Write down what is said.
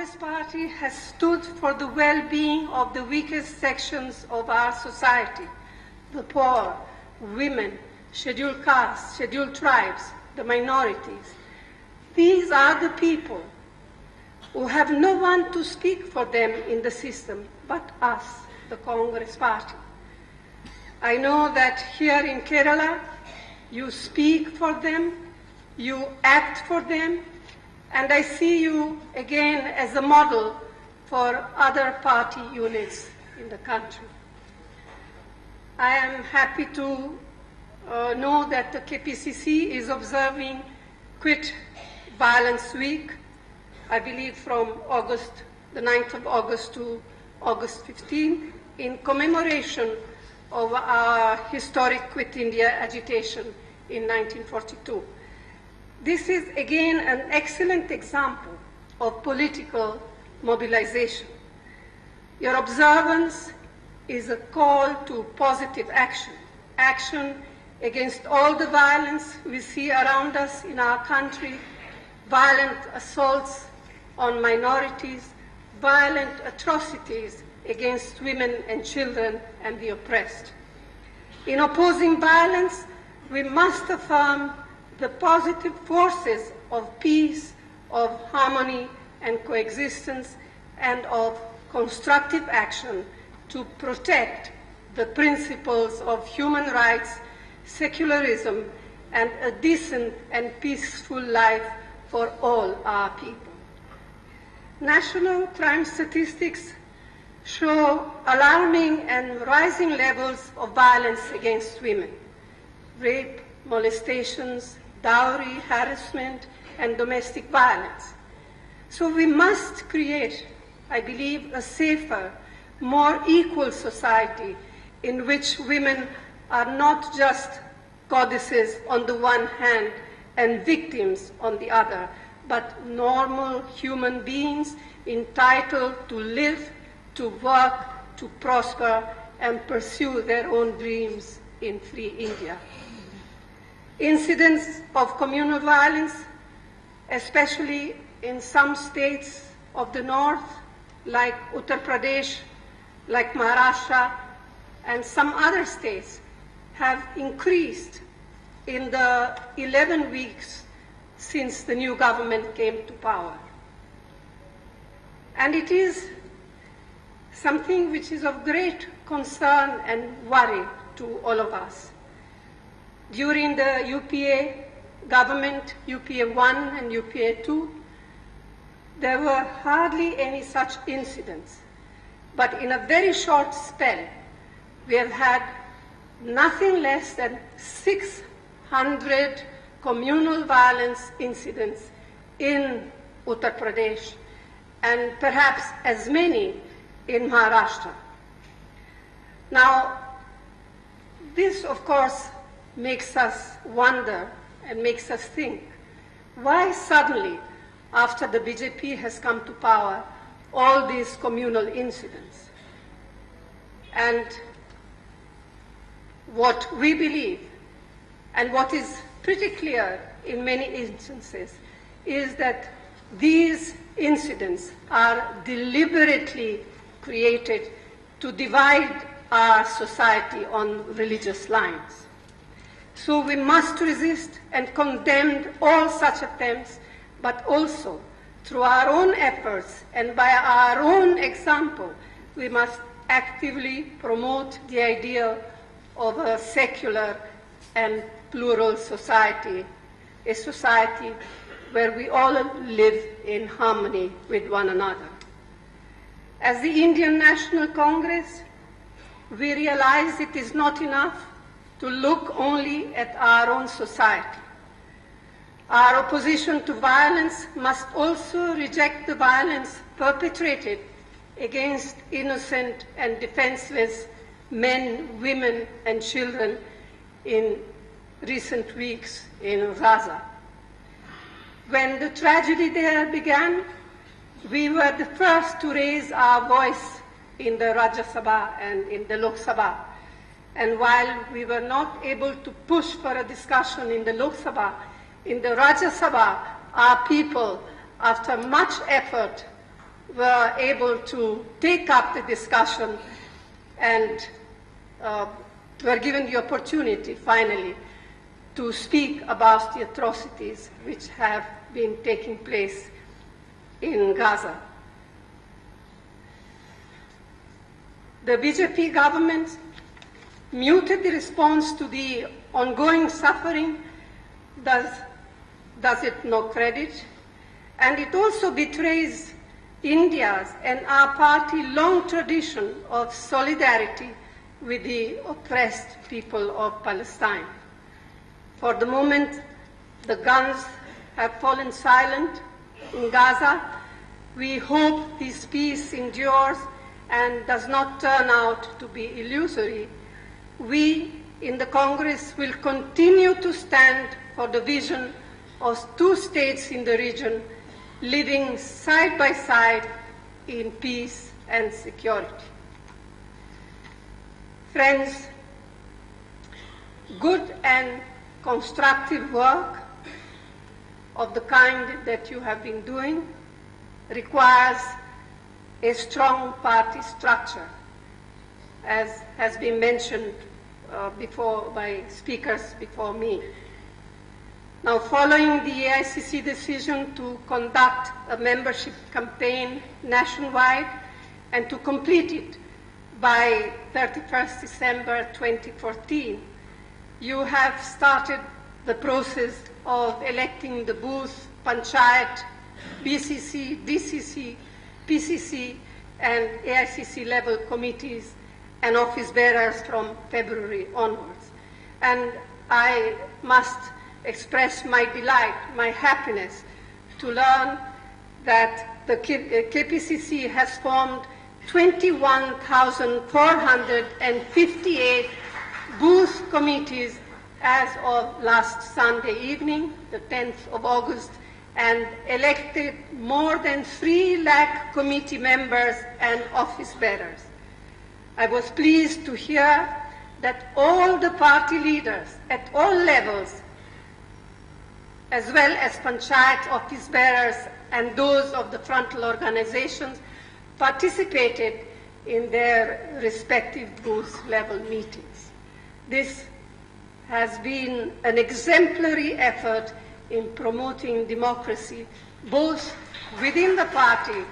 Congress Party has stood for the well-being of the weakest sections of our society, the poor, women, scheduled castes, scheduled tribes, the minorities. These are the people who have no one to speak for them in the system but us, the Congress Party. I know that here in Kerala, you speak for them, you act for them, and I see you again as a model for other party units in the country. I am happy to know that the KPCC is observing Quit Violence Week, I believe from the 9th of August to August 15, in commemoration of our historic Quit India agitation in 1942. This is again an excellent example of political mobilization. Your observance is a call to positive action, action against all the violence we see around us in our country, violent assaults on minorities, violent atrocities against women and children and the oppressed. In opposing violence, we must affirm the positive forces of peace, of harmony and coexistence, and of constructive action to protect the principles of human rights, secularism, and a decent and peaceful life for all our people. National crime statistics show alarming and rising levels of violence against women: rape, molestations, dowry, harassment, and domestic violence. So we must create, I believe, a safer, more equal society in which women are not just goddesses on the one hand and victims on the other, but normal human beings entitled to live, to work, to prosper, and pursue their own dreams in free India. Incidents of communal violence, especially in some states of the north, like Uttar Pradesh, like Maharashtra, and some other states, have increased in the 11 weeks since the new government came to power. And it is something which is of great concern and worry to all of us. During the UPA government, UPA 1 and UPA 2, there were hardly any such incidents. But in a very short spell, we have had nothing less than 600 communal violence incidents in Uttar Pradesh, and perhaps as many in Maharashtra. Now, this, of course, makes us wonder and makes us think, why suddenly, after the BJP has come to power, all these communal incidents? And what we believe, and what is pretty clear in many instances, is that these incidents are deliberately created to divide our society on religious lines. So we must resist and condemn all such attempts, but also through our own efforts and by our own example, we must actively promote the idea of a secular and plural society, a society where we all live in harmony with one another. As the Indian National Congress, we realize it is not enough to look only at our own society. Our opposition to violence must also reject the violence perpetrated against innocent and defenseless men, women, and children in recent weeks in Gaza. When the tragedy there began, we were the first to raise our voice in the Rajya Sabha and in the Lok Sabha. And while we were not able to push for a discussion in the Lok Sabha, in the Rajya Sabha, our people, after much effort, were able to take up the discussion and were given the opportunity, finally, to speak about the atrocities which have been taking place in Gaza. The BJP government muted the response to the ongoing suffering, does it no credit, and it also betrays India's and our party's long tradition of solidarity with the oppressed people of Palestine. For the moment, the guns have fallen silent in Gaza. We hope this peace endures and does not turn out to be illusory. We in the Congress will continue to stand for the vision of two states in the region living side by side in peace and security. Friends, good and constructive work of the kind that you have been doing requires a strong party structure, as has been mentioned before by speakers before me. Now, following the AICC decision to conduct a membership campaign nationwide and to complete it by 31st December 2014, you have started the process of electing the booth, panchayat, BCC, DCC, PCC, and AICC level committees and office bearers from February onwards. And I must express my delight, my happiness to learn that the KPCC has formed 21,458 booth committees as of last Sunday evening, the 10th of August, and elected more than 3 lakh committee members and office bearers. I was pleased to hear that all the party leaders at all levels, as well as panchayat office bearers and those of the frontal organizations, participated in their respective booth level meetings. This has been an exemplary effort in promoting democracy, both within the party